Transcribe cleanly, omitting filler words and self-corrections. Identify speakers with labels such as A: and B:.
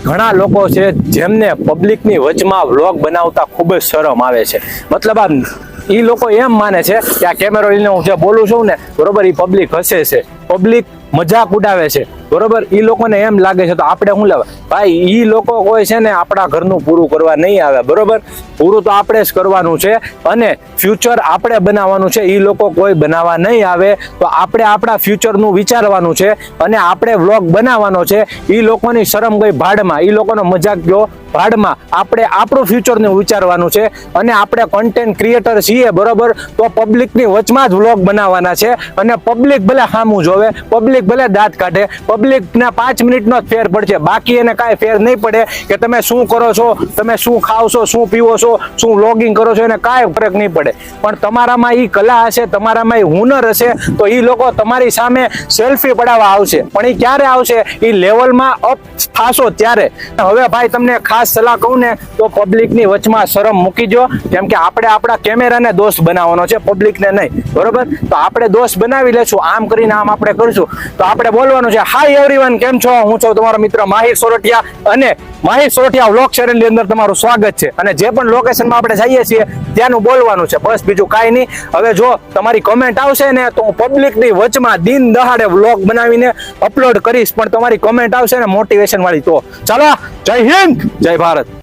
A: ઘણા લોકો છે જેમને પબ્લિકની વચમાં વ્લોગ બનાવતા ખૂબ જ શરમ આવે છે. મતલબ આ એ લોકો એમ માને છે કે આ કેમેરો લઈને હું જે બોલું છું ને બરોબર, એ પબ્લિક હસે છે, પબ્લિક મજાક ઉડાવે છે બરોબર. એ લોકોને એમ લાગે છે તો આપણે શું લેવા ભાઈ, એ લોકો કોઈ છે ને આપણા ઘરનું પૂરું કરવા નહીં આવે બરોબર. પૂરું તો આપણે જ કરવાનું છે અને ફ્યુચર આપણે બનાવવાનું છે, એ લોકો કોઈ બનાવવા નહીં આવે. તો આપણે આપણા ફ્યુચરનું વિચારવાનું છે અને આપણે વ્લોગ બનાવવાનો છે. એ લોકોની શરમ ગઈ ભાડમાં, એ લોકોનો મજાક ગયો ભાડમાં. આપણે આપણું ફ્યુચરનું વિચારવાનું છે અને આપણે કોન્ટેન્ટ ક્રિએટર છીએ બરોબર. તો પબ્લિકની વચમાં જ વ્લોગ બનાવવાના છે અને પબ્લિક ભલે સામું જોવે, પબ્લિક ભલે દાંત કાઢે, પબ્લિકના 5 મિનિટનો જ ફેર પડશે, બાકી એને કાંઈ ફેર નહીં પડે કે તમે શું કરો છો, તમે શું ખાવ છો, શું પીવો છો, શું વ્લોગિંગ કરો છો, એને કાંઈ ફરક નહીં પડે. પણ તમારામાં એ કલા હશે, તમારામાં એ હુનર હશે તો એ લોકો તમારી સામે સેલ્ફી પડાવવા આવશે. પણ એ ક્યારે આવશે? એ લેવલમાં અપ થાશો ત્યારે. હવે ભાઈ તમને ખાસ સલાહ કહું ને તો પબ્લિકની વચમાં શરમ મૂકી દો, કેમ કે આપણે આપણા કેમેરાને દોસ્ત બનાવવાનો છે, પબ્લિકને નહીં બરોબર. તો આપણે દોસ્ત બનાવી લેશું, આમ કરીને આમ આપણે કરશું. તો આપણે બોલવાનું છે, હાય એવરીવન, કેમ છો? હું છું તમારો મિત્ર માહિર સોરઠિયા અને માહિર સોરઠિયા વ્લોગ ચેનલની અંદર તમારું સ્વાગત છે. અને જે પણ લોકેશનમાં આપણે જઈએ છીએ ત્યાંનું બોલવાનું છે, બસ બીજું કાંઈ નહીં. હવે જો તમારી કમેન્ટ આવશે ને તો હું પબ્લિકની વચમાં દિન દહાડે વ્લોગ બનાવીને અપલોડ કરીશ, પણ તમારી કમેન્ટ આવશે ને મોટિવેશન વાળી. તો ચાલો, જય હિન્દ, જય ભારત.